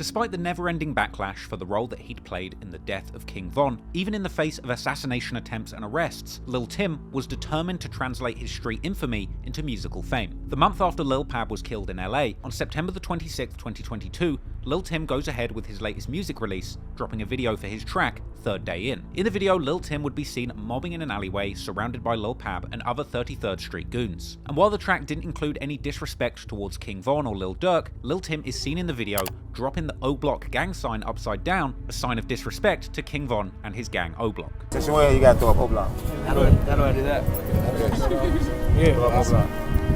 Despite the never-ending backlash for the role that he'd played in the death of King Von, even in the face of assassination attempts and arrests, Lil Tim was determined to translate his street infamy into musical fame. The month after Lil Pab was killed in LA, on September the 26th, 2022, Lil Tim goes ahead with his latest music release, dropping a video for his track, Third Day In. In the video, Lil Tim would be seen mobbing in an alleyway surrounded by Lil Pab and other 33rd Street goons. And while the track didn't include any disrespect towards King Von or Lil Durk, Lil Tim is seen in the video dropping the O Block gang sign upside down, a sign of disrespect to King Von and his gang O Block. You gotta throw up O Block. How do I do that? Yeah, throw up O Block.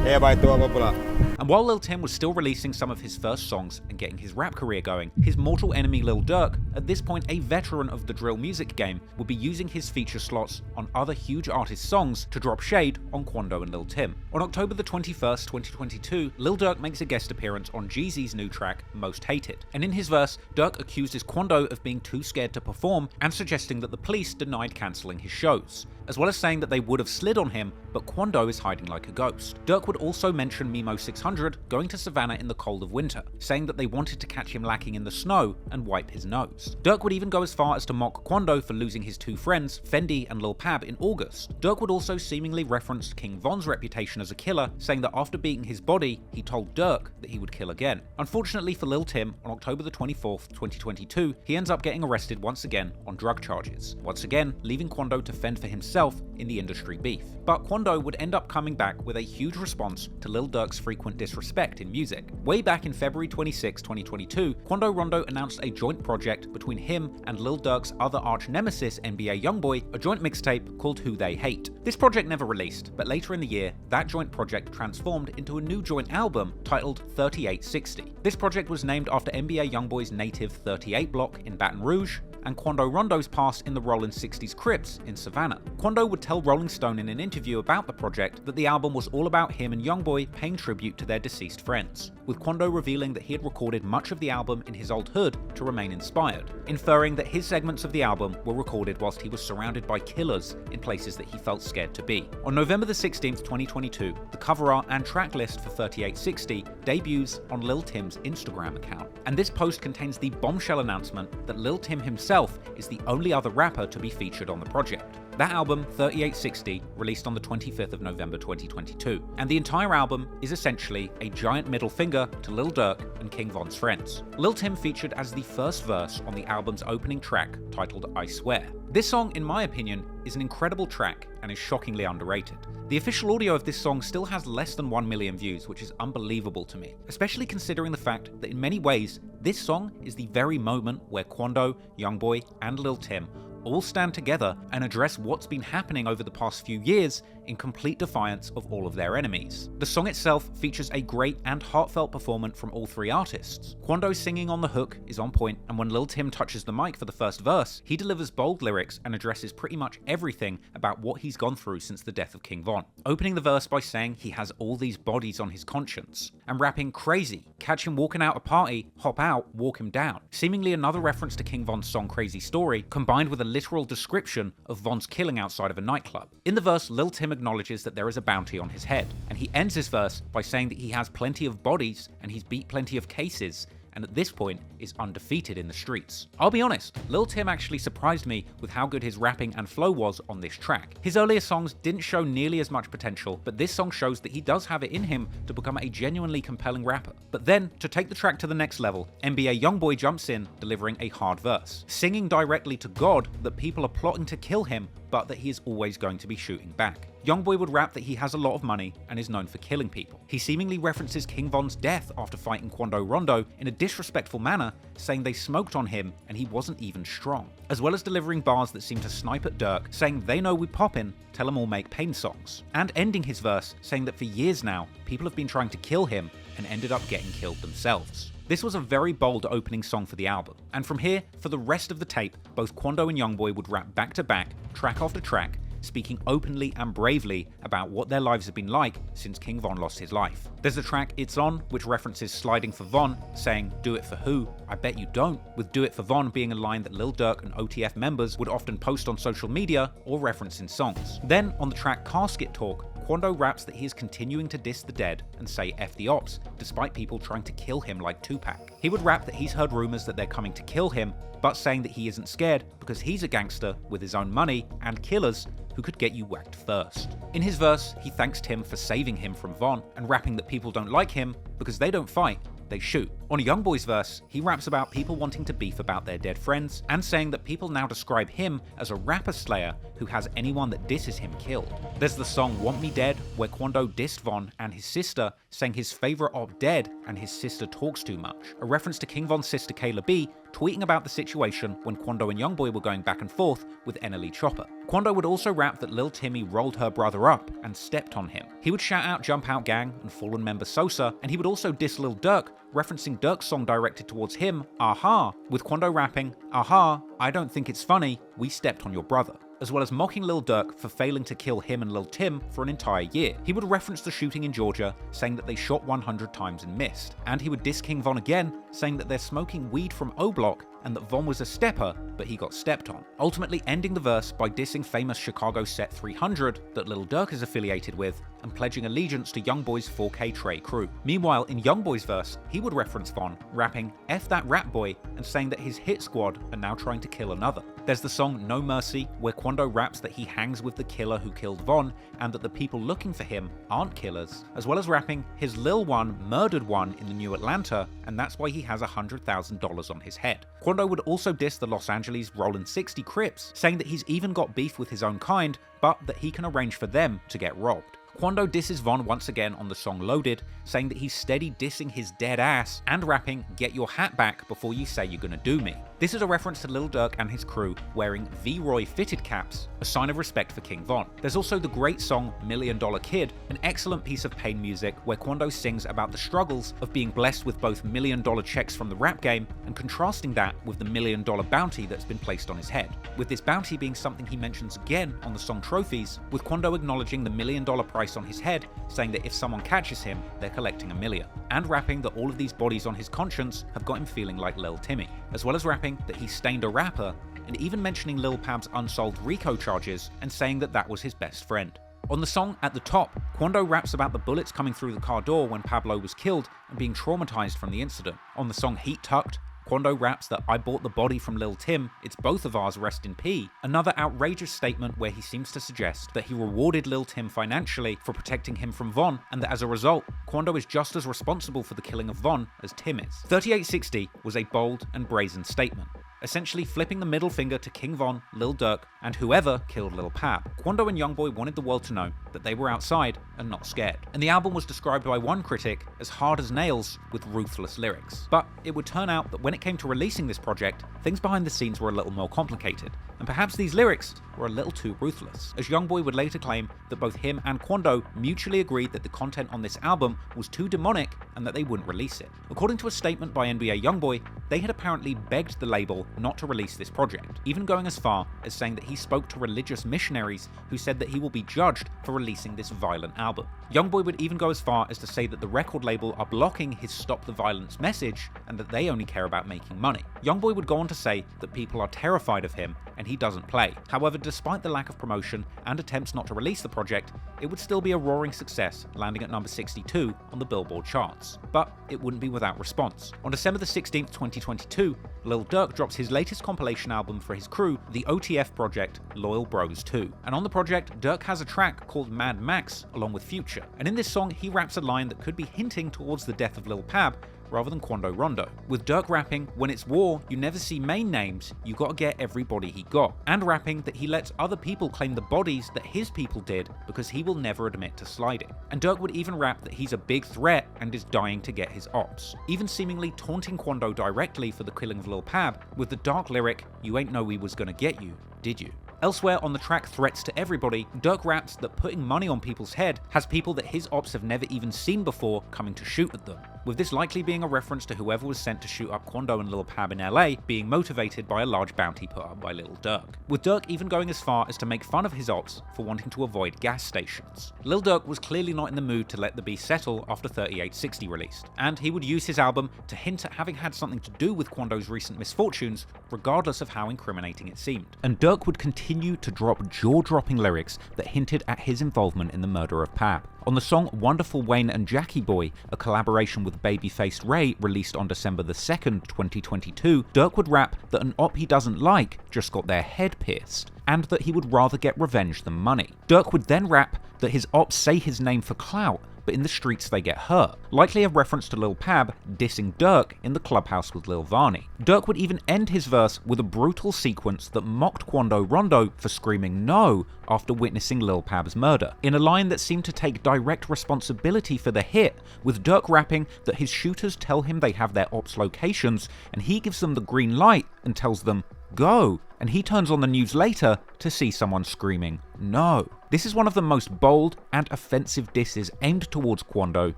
Everybody throw up O Block. And while Lil Tim was still releasing some of his first songs and getting his rap career going, his mortal enemy Lil Durk, at this point a veteran of the drill music game, would be using his feature slots on other huge artists' songs to drop shade on Quando and Lil Tim. On October the 21st, 2022, Lil Durk makes a guest appearance on Jeezy's new track, Most Hated. And in his verse, Durk accuses Quando of being too scared to perform and suggesting that the police denied cancelling his shows, as well as saying that they would have slid on him, but Quando is hiding like a ghost. Durk would also mention Mimo 600 going to Savannah in the cold of winter, saying that they wanted to catch him lacking in the snow and wipe his nose. Durk would even go as far as to mock Quando for losing his two friends, Fendi and Lil Pab, in August. Durk would also seemingly reference King Von's reputation as a killer, saying that after beating his body, he told Durk that he would kill again. Unfortunately for Lil Tim, on October the 24th, 2022, he ends up getting arrested once again on drug charges, once again leaving Quando to fend for himself in the industry beef. But Quando would end up coming back with a huge response to Lil Durk's frequent disrespect in music. Way back in February 26, 2022, Quando Rondo announced a joint project between him and Lil Durk's other arch nemesis NBA YoungBoy, a joint mixtape called Who They Hate. This project never released, but later in the year, that joint project transformed into a new joint album titled 3860. This project was named after NBA YoungBoy's native 38 block in Baton Rouge, and Quando Rondo's past in the Rollin' 60s Crips in Savannah. Quando would tell Rolling Stone in an interview about the project that the album was all about him and YoungBoy paying tribute to their deceased friends, with Quando revealing that he had recorded much of the album in his old hood to remain inspired, inferring that his segments of the album were recorded whilst he was surrounded by killers in places that he felt scared to be. On November the 16th, 2022, the cover art and track list for 3860 debuts on Lil Tim's Instagram account, and this post contains the bombshell announcement that Lil Tim himself is the only other rapper to be featured on the project. That album, 3860, released on the 25th of November 2022, and the entire album is essentially a giant middle finger to Lil Durk and King Von's friends. Lil Tim featured as the first verse on the album's opening track, titled I Swear. This song, in my opinion, is an incredible track and is shockingly underrated. The official audio of this song still has less than 1 million views, which is unbelievable to me, especially considering the fact that in many ways, this song is the very moment where Quando, YoungBoy, and Lil Tim all stand together and address what's been happening over the past few years in complete defiance of all of their enemies. The song itself features a great and heartfelt performance from all three artists. Quando's singing on the hook is on point, and when Lil Tim touches the mic for the first verse, he delivers bold lyrics and addresses pretty much everything about what he's gone through since the death of King Von, opening the verse by saying he has all these bodies on his conscience, and rapping crazy, catch him walking out a party, hop out, walk him down, seemingly another reference to King Von's song Crazy Story, combined with a literal description of Von's killing outside of a nightclub. In the verse, Lil Tim acknowledges that there is a bounty on his head, and he ends his verse by saying that he has plenty of bodies and he's beat plenty of cases, and at this point is undefeated in the streets. I'll be honest, Lil Tim actually surprised me with how good his rapping and flow was on this track. His earlier songs didn't show nearly as much potential, but this song shows that he does have it in him to become a genuinely compelling rapper. But then, to take the track to the next level, NBA YoungBoy jumps in, delivering a hard verse, singing directly to God that people are plotting to kill him, but that he is always going to be shooting back. YoungBoy would rap that he has a lot of money and is known for killing people. He seemingly references King Von's death after fighting Quando Rondo in a disrespectful manner, saying they smoked on him and he wasn't even strong, as well as delivering bars that seem to snipe at Durk, saying they know we poppin', tell them all make pain songs, and ending his verse saying that for years now, people have been trying to kill him and ended up getting killed themselves. This was a very bold opening song for the album, and from here, for the rest of the tape, both Quando and YoungBoy would rap back to back, track after track, speaking openly and bravely about what their lives have been like since King Von lost his life. There's the track It's On, which references sliding for Von, saying, "Do it for who? I bet you don't," with "Do it for Von" being a line that Lil Durk and OTF members would often post on social media or reference in songs. Then, on the track Casket Talk, Quando raps that he is continuing to diss the dead and say F the ops, despite people trying to kill him like Tupac. He would rap that he's heard rumors that they're coming to kill him, but saying that he isn't scared because he's a gangster with his own money and killers who could get you whacked first. In his verse, he thanks Tim for saving him from Von and rapping that people don't like him because they don't fight, they shoot. On a YoungBoy's verse, he raps about people wanting to beef about their dead friends and saying that people now describe him as a rapper slayer who has anyone that disses him killed. There's the song Want Me Dead, where Quando dissed Von and his sister, saying his favorite op dead and his sister talks too much, a reference to King Von's sister Kayla B tweeting about the situation when Quando and YoungBoy were going back and forth with NLE Chopper. Quando would also rap that Lil Timmy rolled her brother up and stepped on him. He would shout out Jump Out Gang and Fallen member Sosa, and he would also diss Lil Durk, referencing Durk's song directed towards him, Aha, with Quando rapping, Aha, I don't think it's funny, we stepped on your brother, as well as mocking Lil Durk for failing to kill him and Lil Tim for an entire year. He would reference the shooting in Georgia, saying that they shot 100 times and missed, and he would diss King Von again, saying that they're smoking weed from O-Block and that Von was a stepper, but he got stepped on, ultimately ending the verse by dissing famous Chicago set 300 that Lil Durk is affiliated with and pledging allegiance to YoungBoy's 4K Trey crew. Meanwhile, in YoungBoy's verse, he would reference Von, rapping F that rap boy and saying that his hit squad are now trying to kill another. There's the song No Mercy, where Quando raps that he hangs with the killer who killed Von and that the people looking for him aren't killers, as well as rapping his Lil One murdered one in the New Atlanta and that's why he has $100,000 on his head. Quando would also diss the Los Angeles Rollin' 60 Crips, saying that he's even got beef with his own kind, but that he can arrange for them to get robbed. Quando disses Von once again on the song Loaded, saying that he's steady dissing his dead ass and rapping Get your hat back before you say you're gonna do me. This is a reference to Lil Durk and his crew wearing V-Roy fitted caps, a sign of respect for King Von. There's also the great song $1 Million Kid, an excellent piece of pain music where Quando sings about the struggles of being blessed with both $1 million checks from the rap game and contrasting that with the $1 million bounty that's been placed on his head, with this bounty being something he mentions again on the song Trophies, with Quando acknowledging the $1 million price on his head, saying that if someone catches him, they're collecting $1 million, and rapping that all of these bodies on his conscience have got him feeling like Lil Timmy, as well as rapping that he stained a rapper, and even mentioning Lil Pab's unsolved RICO charges and saying that that was his best friend. On the song At the Top, Quando raps about the bullets coming through the car door when Pablo was killed and being traumatized from the incident. On the song Heat Tucked, Quando raps that I bought the body from Lil Tim, it's both of ours, rest in P. Another outrageous statement where he seems to suggest that he rewarded Lil Tim financially for protecting him from Von, and that as a result, Quando is just as responsible for the killing of Von as Tim is. 3860 was a bold and brazen statement, essentially flipping the middle finger to King Von, Lil Durk, and whoever killed Lil Pab. Quando and YoungBoy wanted the world to know that they were outside and not scared. And the album was described by one critic as hard as nails with ruthless lyrics. But it would turn out that when it came to releasing this project, things behind the scenes were a little more complicated, and perhaps these lyrics were a little too ruthless, as YoungBoy would later claim that both him and Quando mutually agreed that the content on this album was too demonic and that they wouldn't release it. According to a statement by NBA YoungBoy, they had apparently begged the label not to release this project, even going as far as saying that he spoke to religious missionaries who said that he will be judged for releasing this violent album. YoungBoy would even go as far as to say that the record label are blocking his Stop the Violence message and that they only care about making money. YoungBoy would go on to say that people are terrified of him and he doesn't play. However, despite the lack of promotion and attempts not to release the project, it would still be a roaring success, landing at number 62 on the Billboard charts. But it wouldn't be without response. On December the 16th, 2022, Lil Durk drops his latest compilation album for his crew, the OTF project Loyal Bros 2. And on the project, Durk has a track called Mad Max along with Future. And in this song, he raps a line that could be hinting towards the death of Lil Pab, rather than Quando Rondo, with Durk rapping, when it's war, you never see main names, you gotta get everybody he got, and rapping that he lets other people claim the bodies that his people did because he will never admit to sliding. And Durk would even rap that he's a big threat and is dying to get his ops, even seemingly taunting Quando directly for the killing of Lil Pab, with the dark lyric, you ain't know we was gonna get you, did you? Elsewhere on the track Threats to Everybody, Durk raps that putting money on people's head has people that his ops have never even seen before coming to shoot at them, with this likely being a reference to whoever was sent to shoot up Quando and Lil Pab in LA being motivated by a large bounty put up by Lil Durk, with Durk even going as far as to make fun of his ops for wanting to avoid gas stations. Lil Durk was clearly not in the mood to let the beast settle after 3860 released, and he would use his album to hint at having had something to do with Quando's recent misfortunes, regardless of how incriminating it seemed. And Durk would continue continue to drop jaw-dropping lyrics that hinted at his involvement in the murder of Pab. On the song Wonderful Wayne and Jackie Boy, a collaboration with Babyface Ray released on December the 2nd, 2022, Durk would rap that an op he doesn't like just got their head pierced, and that he would rather get revenge than money. Durk would then rap that his ops say his name for clout, but in the streets they get hurt, likely a reference to Lil Pab dissing Durk in the clubhouse with Lil Varney. Durk would even end his verse with a brutal sequence that mocked Quando Rondo for screaming no after witnessing Lil Pab's murder, in a line that seemed to take direct responsibility for the hit, with Durk rapping that his shooters tell him they have their ops locations and he gives them the green light and tells them go, and he turns on the news later to see someone screaming no. This is one of the most bold and offensive disses aimed towards Quando,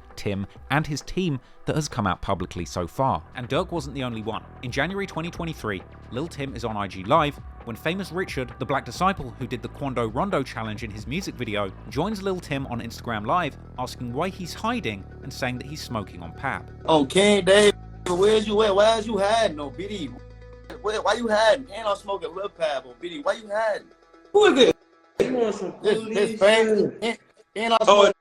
Tim, and his team that has come out publicly so far. And Durk wasn't the only one. In January 2023, Lil Tim is on IG Live when famous Richard, the Black Disciple who did the Quando Rondo challenge in his music video, joins Lil Tim on Instagram Live asking why he's hiding and saying that he's smoking on Pab. Oh, King Dave, where's you at? Why is you hiding on BD? Why you hiding? And I'm smoking Lil Pab on BD. Why you hiding? Who is this? This famous. And I'm smoking.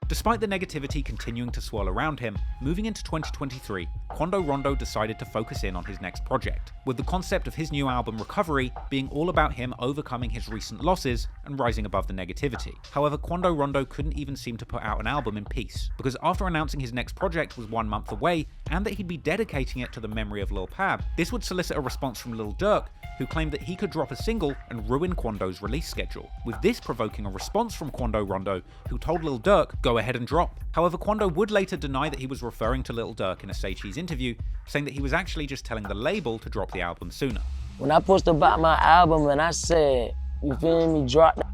Despite the negativity continuing to swirl around him, moving into 2023, Quando Rondo decided to focus in on his next project, with the concept of his new album Recovery being all about him overcoming his recent losses and rising above the negativity. However, Quando Rondo couldn't even seem to put out an album in peace, because after announcing his next project was 1 month away and that he'd be dedicating it to the memory of Lil Pab, this would solicit a response from Lil Durk, who claimed that he could drop a single and ruin Quando's release schedule, with this provoking a response from Quando Rondo, who told Lil Durk, go ahead and drop. However, Quando would later deny that he was referring to Lil Durk in a Say Cheese interview, saying that he was actually just telling the label to drop the album sooner. When I posted about my album and I said, you feel me, drop that,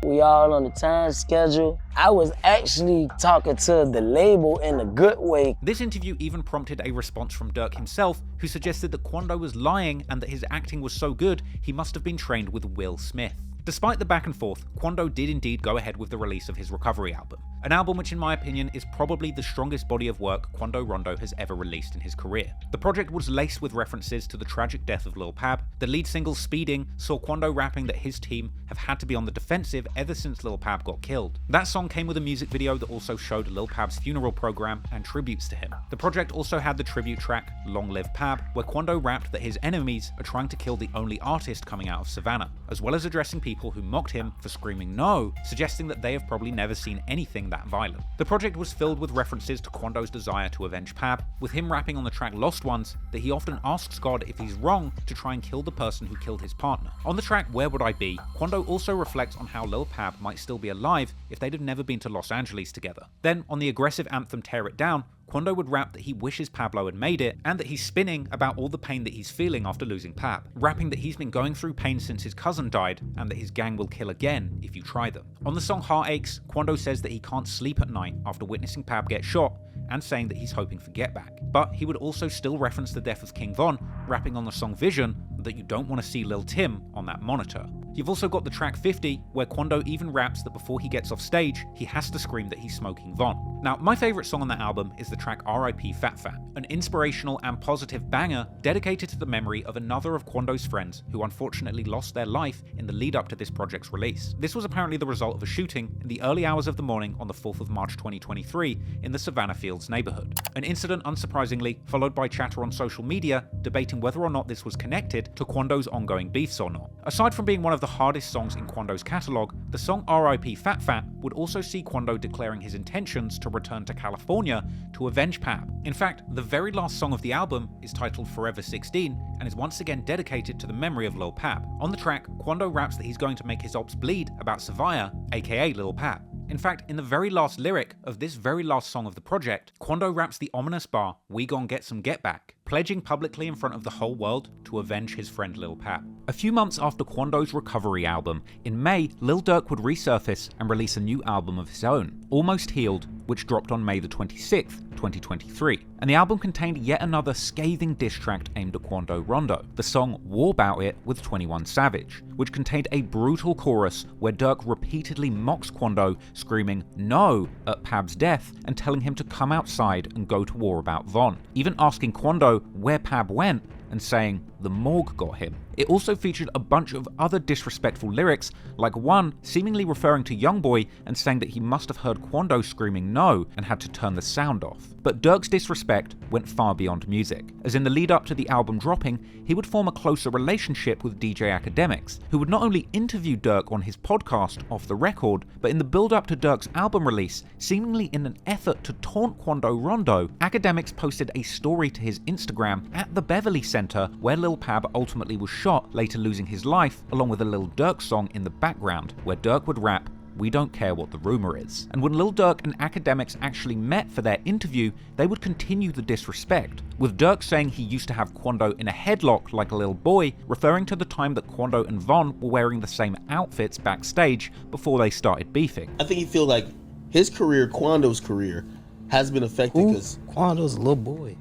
we all on the time schedule, I was actually talking to the label in a good way. This interview even prompted a response from Durk himself, who suggested that Quando was lying and that his acting was so good he must have been trained with Will Smith. Despite the back and forth, Quando did indeed go ahead with the release of his Recovery album, an album which in my opinion is probably the strongest body of work Quando Rondo has ever released in his career. The project was laced with references to the tragic death of Lil Pab. The lead single Speeding saw Quando rapping that his team have had to be on the defensive ever since Lil Pab got killed. That song came with a music video that also showed Lil Pab's funeral program and tributes to him. The project also had the tribute track Long Live Pab, where Quando rapped that his enemies are trying to kill the only artist coming out of Savannah, as well as addressing people who mocked him for screaming no, suggesting that they have probably never seen anything that violent. The project was filled with references to Quando's desire to avenge Pab, with him rapping on the track Lost Ones that he often asks God if he's wrong to try and kill the person who killed his partner. On the track Where Would I Be, Quando also reflects on how Lil Pab might still be alive if they'd have never been to Los Angeles together. Then, on the aggressive anthem Tear It Down, Quando would rap that he wishes Pablo had made it, and that he's spinning about all the pain that he's feeling after losing Pab, rapping that he's been going through pain since his cousin died, and that his gang will kill again if you try them. On the song Heartaches, Quando says that he can't sleep at night after witnessing Pab get shot, and saying that he's hoping for Get Back. But he would also still reference the death of King Von, rapping on the song Vision that you don't want to see Lil Tim on that monitor. You've also got the track 50, where Quando even raps that before he gets off stage, he has to scream that he's smoking Von. Now, my favourite song on that album is the track R.I.P. Fat Fat, an inspirational and positive banger dedicated to the memory of another of Quando's friends who unfortunately lost their life in the lead up to this project's release. This was apparently the result of a shooting in the early hours of the morning on the 4th of March 2023 in the Savannah Fields neighbourhood. An incident, unsurprisingly, followed by chatter on social media debating whether or not this was connected to Quando's ongoing beefs or not. Aside from being one of the hardest songs in Quando's catalogue, the song R.I.P. Fat Fat would also see Quando declaring his intentions to return to California to avenge Pab. In fact, the very last song of the album is titled Forever 16 and is once again dedicated to the memory of Lil Pab. On the track, Quando raps that he's going to make his ops bleed about Savaya, aka Lil Pab. In fact, in the very last lyric of this very last song of the project, Quando raps the ominous bar, "We gon' get some get back," pledging publicly in front of the whole world to avenge his friend Lil Pab. A few months after Quando's Recovery album, in May, Lil Durk would resurface and release a new album of his own, Almost Healed, which dropped on May the 26th, 2023. And the album contained yet another scathing diss track aimed at Quando Rondo, the song War Bout It with 21 Savage, which contained a brutal chorus where Durk repeatedly mocks Quando, screaming no at Pab's death and telling him to come outside and go to war about Von, even asking Quando where Pab went and saying the morgue got him. It also featured a bunch of other disrespectful lyrics, like one seemingly referring to YoungBoy and saying that he must have heard Quando screaming no and had to turn the sound off. But Durk's disrespect went far beyond music, as in the lead up to the album dropping, he would form a closer relationship with DJ Academics, who would not only interview Durk on his podcast Off the Record, but in the build up to Durk's album release, seemingly in an effort to taunt Quando Rondo, Academics posted a story to his Instagram at the Beverly Center where Lil Pab ultimately was shot, later losing his life, along with a Lil Durk song in the background, where Durk would rap, "We don't care what the rumor is." And when Lil Durk and Academics actually met for their interview, they would continue the disrespect, with Durk saying he used to have Quando in a headlock like a little boy, referring to the time that Quando and Von were wearing the same outfits backstage before they started beefing. I think he feels like his career, Quando's career, has been affected because Quando's a little boy.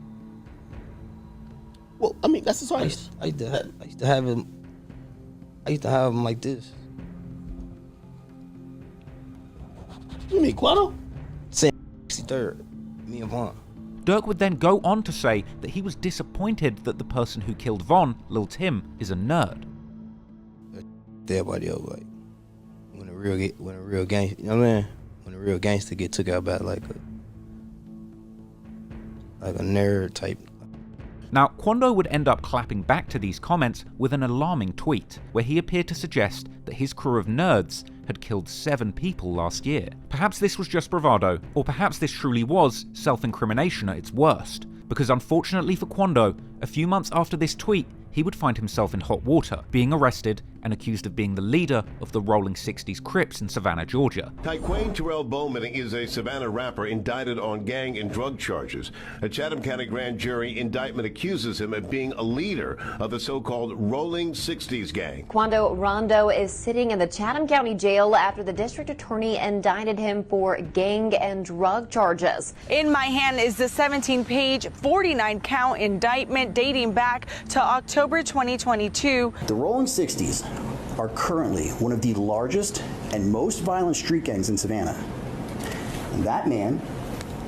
Well, I mean, that's his I used to have him like this. You mean Quando? 63rd, me and Von. Durk would then go on to say that he was disappointed that the person who killed Von, Lil Tim, is a nerd. Everybody else, like, when a real gangster, you know what I mean? When a real gangster get took out by like a nerd type. Now, Quando would end up clapping back to these comments with an alarming tweet, where he appeared to suggest that his crew of nerds had killed 7 people last year. Perhaps this was just bravado, or perhaps this truly was self-incrimination at its worst, because unfortunately for Quando, a few months after this tweet, he would find himself in hot water, being arrested and accused of being the leader of the Rolling 60s Crips in Savannah, Georgia. Tyquain Terrell Bowman is a Savannah rapper indicted on gang and drug charges. A Chatham County grand jury indictment accuses him of being a leader of the so-called Rolling 60s gang. Quando Rondo is sitting in the Chatham County jail after the district attorney indicted him for gang and drug charges. In my hand is the 17-page, 49-count indictment dating back to October 2022. The Rolling 60s are currently one of the largest and most violent street gangs in Savannah. And that man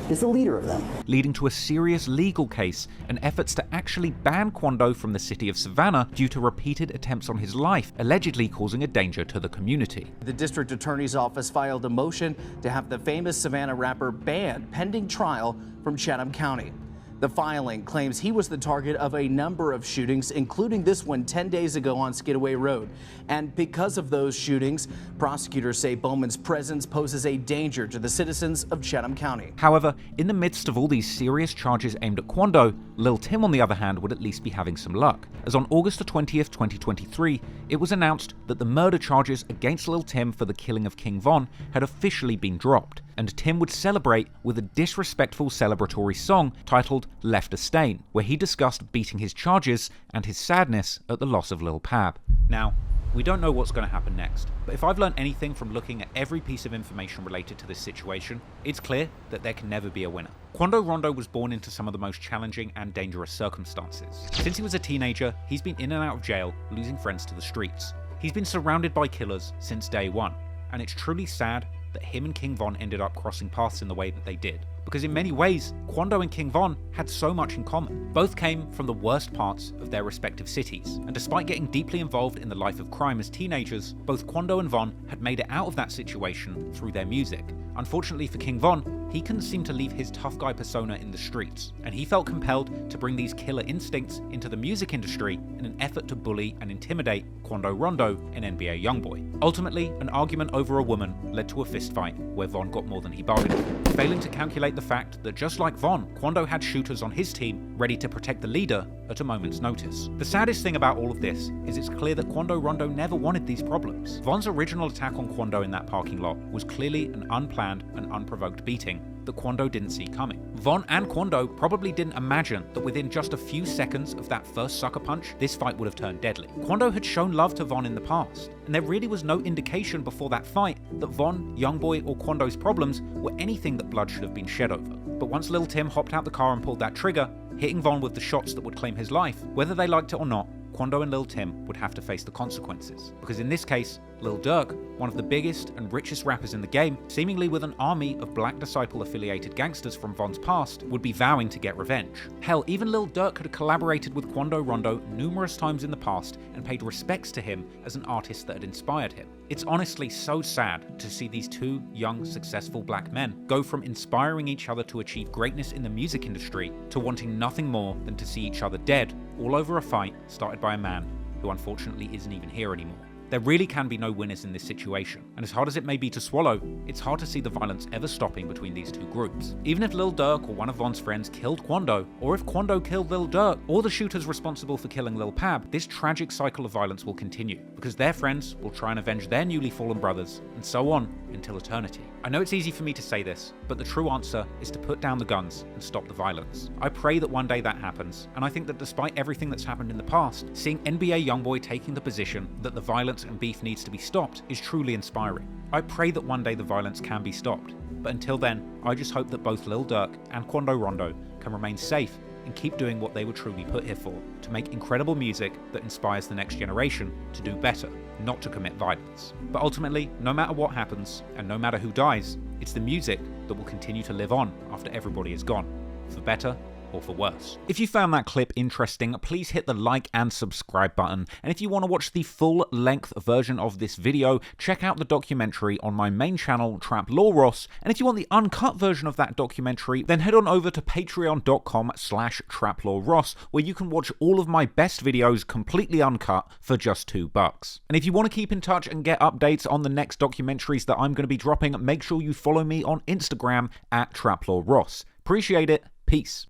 is the leader of them. Leading to a serious legal case and efforts to actually ban Quando from the city of Savannah due to repeated attempts on his life, allegedly causing a danger to the community. The district attorney's office filed a motion to have the famous Savannah rapper banned pending trial from Chatham County. The filing claims he was the target of a number of shootings, including this one 10 days ago on Skidaway Road. And because of those shootings, prosecutors say Bowman's presence poses a danger to the citizens of Chatham County. However, in the midst of all these serious charges aimed at Quando, Lil Tim, on the other hand, would at least be having some luck, as on August 20th, 2023, it was announced that the murder charges against Lil Tim for the killing of King Von had officially been dropped, and Tim would celebrate with a disrespectful celebratory song titled Left a Stain, where he discussed beating his charges and his sadness at the loss of Lil Pab. Now, we don't know what's going to happen next, but if I've learned anything from looking at every piece of information related to this situation, it's clear that there can never be a winner. Quando Rondo was born into some of the most challenging and dangerous circumstances. Since he was a teenager, he's been in and out of jail, losing friends to the streets. He's been surrounded by killers since day one, and it's truly sad that him and King Von ended up crossing paths in the way that they did. Because in many ways, Quando and King Von had so much in common. Both came from the worst parts of their respective cities, and despite getting deeply involved in the life of crime as teenagers, both Quando and Von had made it out of that situation through their music. Unfortunately for King Von, he couldn't seem to leave his tough guy persona in the streets, and he felt compelled to bring these killer instincts into the music industry in an effort to bully and intimidate Quando Rondo and NBA YoungBoy. Ultimately, an argument over a woman led to a fistfight where Von got more than he bargained for, failing to calculate the fact that just like Von, Quando had shooters on his team ready to protect the leader at a moment's notice. The saddest thing about all of this is it's clear that Quando Rondo never wanted these problems. Von's original attack on Quando in that parking lot was clearly an unplanned and unprovoked beating that Quando didn't see coming. Von and Quando probably didn't imagine that within just a few seconds of that first sucker punch, this fight would have turned deadly. Quando had shown love to Von in the past, and there really was no indication before that fight that Von, YoungBoy, or Quando's problems were anything that blood should have been shed over. But once Lil Tim hopped out the car and pulled that trigger, hitting Von with the shots that would claim his life, whether they liked it or not, Quando and Lil Tim would have to face the consequences, because in this case, Lil Durk, one of the biggest and richest rappers in the game, seemingly with an army of Black Disciple-affiliated gangsters from Von's past, would be vowing to get revenge. Hell, even Lil Durk had collaborated with Quando Rondo numerous times in the past and paid respects to him as an artist that had inspired him. It's honestly so sad to see these two young, successful black men go from inspiring each other to achieve greatness in the music industry to wanting nothing more than to see each other dead, all over a fight started by a man who unfortunately isn't even here anymore. There really can be no winners in this situation, and as hard as it may be to swallow, it's hard to see the violence ever stopping between these two groups. Even if Lil Durk or one of Von's friends killed Quando, or if Quando killed Lil Durk, or the shooters responsible for killing Lil Pab, this tragic cycle of violence will continue, because their friends will try and avenge their newly fallen brothers, and so on until eternity. I know it's easy for me to say this, but the true answer is to put down the guns and stop the violence. I pray that one day that happens, and I think that despite everything that's happened in the past, seeing NBA YoungBoy taking the position that the violence and beef needs to be stopped is truly inspiring. I pray that one day the violence can be stopped, but until then, I just hope that both Lil Durk and Quando Rondo can remain safe and keep doing what they were truly put here for, to make incredible music that inspires the next generation to do better, not to commit violence. But ultimately, no matter what happens, and no matter who dies, it's the music that will continue to live on after everybody is gone, for better or for worse. If you found that clip interesting, please hit the like and subscribe button. And if you want to watch the full-length version of this video, check out the documentary on my main channel, Trap Lore Ross. And if you want the uncut version of that documentary, then head on over to patreon.com/TrapLoreRoss, where you can watch all of my best videos completely uncut for just $2. And if you want to keep in touch and get updates on the next documentaries that I'm going to be dropping, make sure you follow me on Instagram at TrapLoreRoss. Appreciate it. Peace.